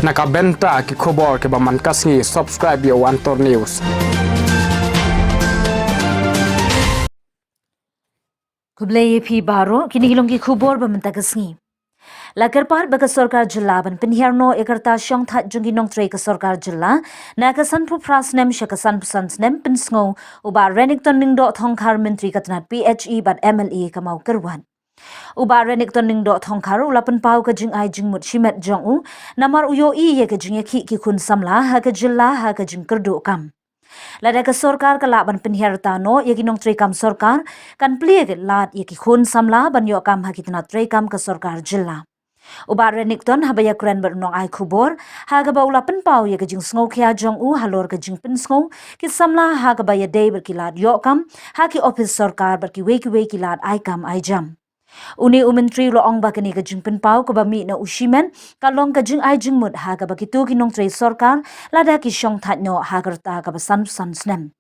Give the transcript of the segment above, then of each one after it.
Nakabenta ki khobor ke baman kasngi subscribe yo Antor News. Kublai phi baro kini hilong ki khubor bamanta kasngi. Lagar par baga sarkar jilla ban pinhiarno ekarta syong that jungi nong trei ka sarkar jilla na ka sanpu prasnem shakasan pusans nem pinsngo uba renikton ningdo thongkhar menteri katnat PHE bat MLA kamau kerwan. Uba renikton ningdo thongkhar ulapan pau ka jing ai jing mut shimet jong u namar uyo i ye ka jing ki kun samla ha ka jilla ha ka jing kerdu kam. Lada ka sorkar ka laban pinhiarta no yaki nong trei kam sorkar kan plieg lad yaki khun samla ban yo kam hakitna trei kam ka sorkar jilla. Ubare nikton habaya kuren bernong ai khubor haga baula pen pau ya gajing sngo kya jong u halor gajing pen sngo ki samla haga baya day berkilad yokam haki office sarkar berki weki lad ai kam ai jam. Uni umentri lo ong bakani gajing pen pau ko bami na ushimen kalong gajing ai jing mud haga bakitu ki nong trei sarkar lada ki shong that no hagar ta ka basan snem.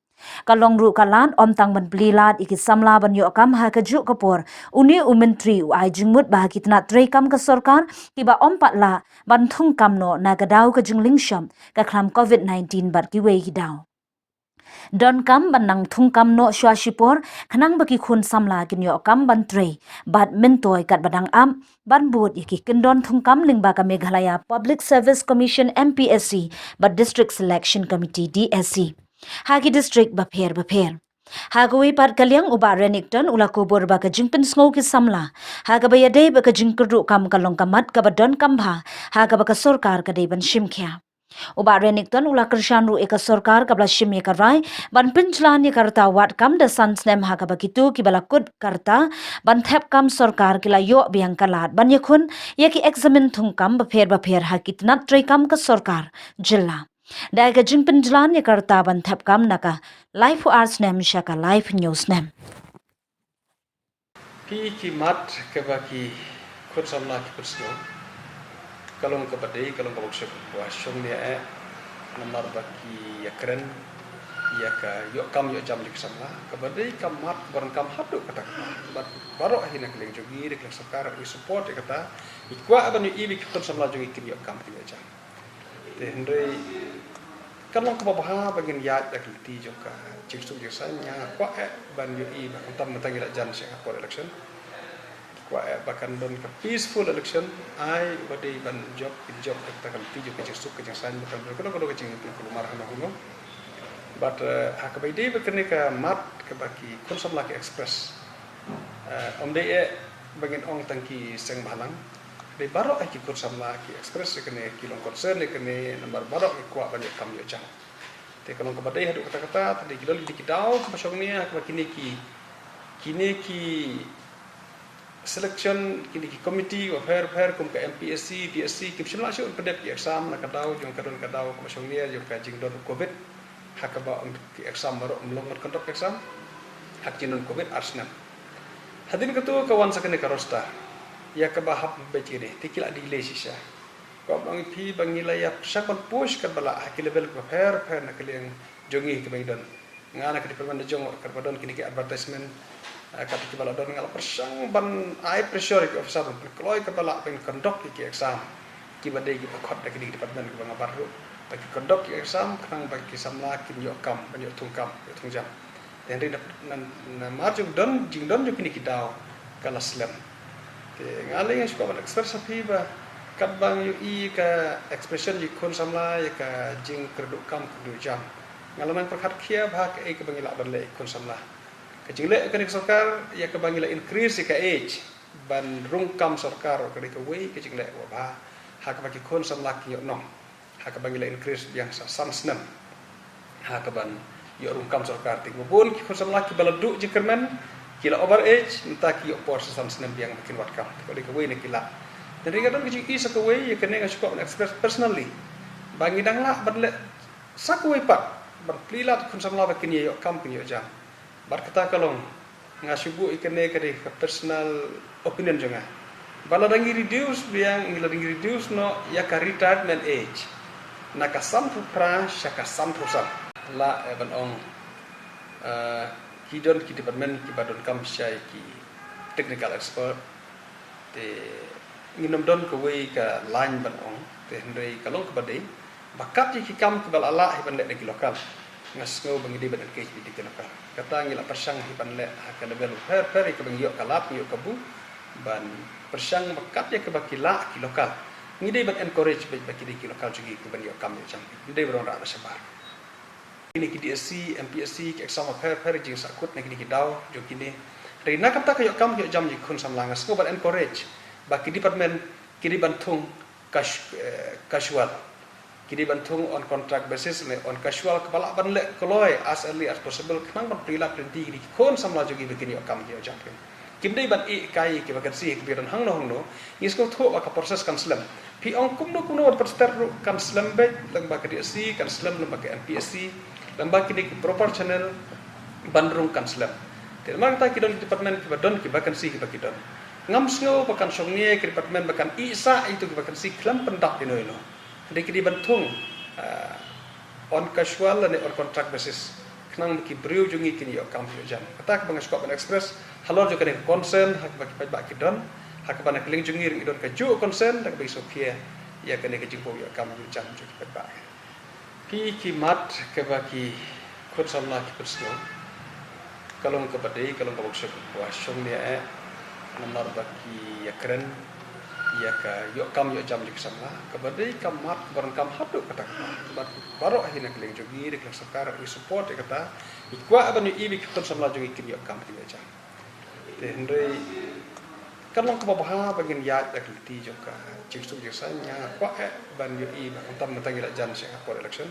Kalong ru kalan om tang ban plilat iki samla ban yo kam ha ka juk kapor uni umentri u ai jingmut ba kitna trei kam ka sarkar tiba om patla ban thung kam no na ka daw ka jingling sham ka khlam COVID-19 bat ki wei ki daw. Don kam ban nang thung kam no shwa shipor khanang baki khun samla kin yo kam ban trei bat mentoi kat badang am ban bud iki kindon thung kam lingba ka Meghalaya Public Service Commission MPSC bat District Selection Committee DSC. Hagi district bapher. Hagawi pat kalyang uba renikton ula kubur ba ka jingpen sngo ki samla. Haga ba yadei ba ka jingkerdu kam kalong kamat ka badon kambha. Haga ba ka sorkar ka dei ban shimkya. Uba renikton ula kershanru eka sorkar ka bla shim ka rai ban pinchlan ni karta wat kam da sansnem haga ba kitu ki bala kut karta ban thep kam sorkar kila yo biang kalat ban yakhun yaki examine thung kam bapher hakit nat trei kam ka sorkar jilla. Dai ka jingpen jlan ya karta ban thap kam naka live arts nem shaka live news nem. Ki mat ke baki khut samla ki persno kalong ke badai kalong ke workshop wa shong ne namar baki ya keren ya ka yo kam yo jam lik samla ke badai kam mat barang kam hadu kata bat baro ahina keleng jogi de keleng sakar i support kata ikwa aban i bi khut samla jogi kin yo kam ti jam de ndoi kalong ke babaha bagin ya dak ti joka ciksu biasanya kwa ban yo i ba tam matang ila jan se for election kwa bahkan don ke peaceful election ai bade ban job kata kan ti jo ke ciksu ke jasan bukan kalau ke cing kulumar hana huno but hak bai de bekene ka mat ke baki konsum laki express om de bagin ong tangki seng balang de baro aki konsum laki express kene kilong concern kene nomor baro kwa banyak kam yo jang te kalong ke badai hadu kata-kata tadi kidol di kidau ke pasong ni ak kini ki selection kini ki committee of fair kum ke MPSC DSC kim shimla shu pedep ki exam na kadau jong kadon kadau ke pasong ni jong ka jing don covid hak ba ki exam baro mlong conduct exam hak jinon covid arsnam hadin ketu kawan sakene karosta ya ke bahap becire tikila di lesisha ko bang pi bangila ya sakon push ka bala hak level ko fair na keleng jongi ke baidon ngana ke department jong ka badon kini ke advertisement kata ke bala don ngala persang ban ai pressure ke officer kloy ke bala pen conduct ke exam ki badai ki khot ke di department ke bang baru bagi conduct ke exam kang bagi samla kin yo kam ban yo tung jam dan ri na maju don jing don jo kini ki daw kala slam ngale yang suka expert sapi ba kat bang yu i ka expression ji kon samla ya ka jing kerduk kam kedu jam ngalaman perkhat khia bha ka e ka bangila ban le kon samla ka jing le ka ni sarkar ya ka bangila increase ka age ban rung kam sarkar ka ka wei ka jing le wa ba ha ka bagi kon samla ki yo no ha ka bangila increase yang sa sansnem ha ka ban yo rung kam sarkar ti bun ki kon samla ki baladu ji kerman kila over age entah ki opor sesan senam yang makin watkam ko de kawai ne kila dan ringa don ki isa kawai ya kene ngasuka on express personally bangi dang la badle sakawai pat bar plilat kun samla bakin yo kam pin yo jam bar kata kalong ngasubu ikene kade personal opinion jonga bala dangi reduce biang ngila dangi reduce no ya ka retirement age naka sampu pra shaka sampu sam la ban ong kidon ki department ki badon kam syai ki technical expert te nginom don ko wei ka line ban ong Hendrai kalong ke badai bakat ji kikam ke balala hiban lek di lokal ngasngau bangidi badan ke di lokal kata ngila persang hiban lek ka level per ke bang yok kalap yok kabu ban persang bakat ya ke bakila ki lokal ngidai ban encourage bagi di lokal juga ke ban yok kam jam ngidai beron ra sebar ini ki DSC MPSC ke exam per jing sakut nak di daw jo kini rina kata ke yok kam yok jam ji kun samlang ngasngau ban encourage bagi department kiri bantung casual kiri bantung on contract basis le on casual kepala ban le koloi as early as possible kenang ban prila plenty kiri kon samla jogi begini okam ki ojam kim dei ban I kai ki bagan si ki biran hang no is ko tho ka proses kan slam pi ong kum no kuno perster kan slam be lamba ka DSC kan slam lamba ka MPSC lamba ki proportional bandrung kan slam te mang ta ki don department ki badon ki bagan si ki bakidon ngam sngo bakan songnie ke department bakan isa itu ke bakan si klam pendak ino de ki bantung on casual and on contract basis knang ki briu jungi kini yo kam yo jam kata ke bangas ko ban express halor jo kene concern hak baki pajak ki don hak ban keling jungi ri don ka ju concern dak bi sopia ya kene ke jingpo yo kam yo jam jo ki pajak ki mat ke baki khut samla ki persno kalong ke badai kalong ka workshop wa songnie nomor bagi ya keren ya ka yok kam yok jam dik sama kabadai kamat barang kam hadu kata baru akhirnya keling jogi dik sekar i support kata ikwa ban i bi kitab sama jogi kin yok kam ti jam hendai kalong ka baha bagin ya dak ti joka ciksu jasanya kwa ban yo i ban tam matang ila jan Singapore election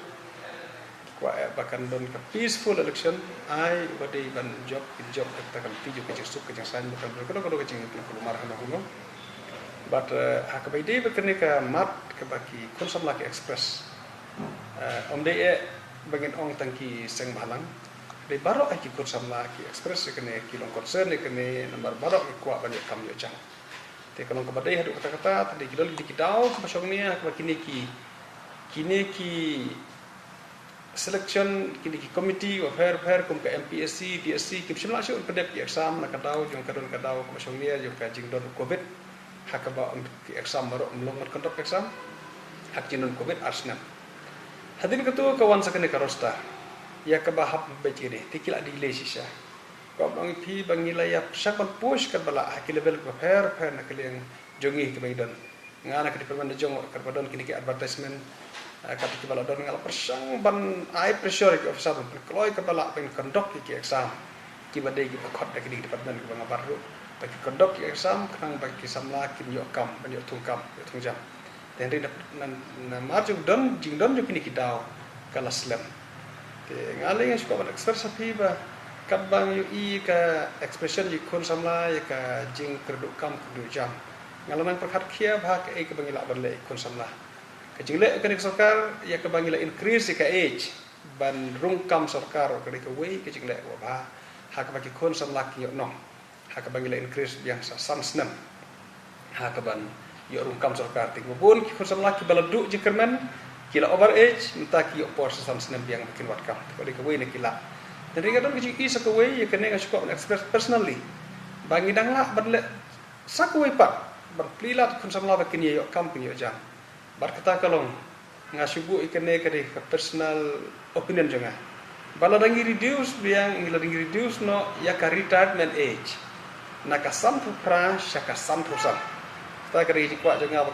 kwa bahkan don ke peaceful election ai badai ban job kata kan ti joka ciksu ke jasan bukan kalau ke cing ke marah no but hakabai dei bekene ka mat ke baki konsam laki express om dei bagin ong tangki seng balang dei baro aki konsam laki express kene kilong concern kene nomor baro ki kwa banyak kam yo jang te kalong ka badai hadu kata-kata tadi gidol dikidau ke pasong ni hakabai kini ki selection kini ki committee of fair kum ke MPSC DSC kim simla syu pedep ki exam na kadau jong kadon kadau ke pasong ni jong ka jing don covid hakaba ki exam baru melongot kontok exam hak jinun covid arsnam hadin ketua kawan sakene karosta ya kabahap bejire tikila di lesisha ko bang pi bangila ya sakon push ka bala hak level ko fair na keleng jongi ke baidan ngana ke department jong ka badon kini ki advertisement kata ki bala don ngala persang ban ai pressure ki officer kloi ka bala pen kontok ki exam ki badai ki khot dak di department ko bang baru bagi kondok exam kenang bagi samla kin yo kam ban yo tung jam dan ri na maju don jing don yo kini kidau kala slam te ngale yang suka ban expert sapi ba kabang yo I ka expression yi kon samla ya ka jing kerdu kam kerdu jam ngalanang perkhat khia ba ka ke bangila ban le kon samla ka jing le ka sarkar ya ka bangila increase ka age ban rung kam sarkar ka ke we ka jing le wa ba ha ka bagi kon samla ki yo no hak bangila increase yang samsnem hak ban yo rungkam sarkar ting bun ki khosam laki baladu jikerman kila over age minta ki yo por samsnem yang bikin watkam ko de kawai ne kila dan ri gadon ki isa kawai ya kene ngasuko express personally bangi dangla badle sakawai pak berplilat khosam la bakin yo kam pin yo jam bar kata kalong ngasubu ikene kade personal opinion jonga bala dangi reduce biang ngila dangi reduce no ya ka retirement age naka sampu pra shaka sampu sam ta kari kwa jonga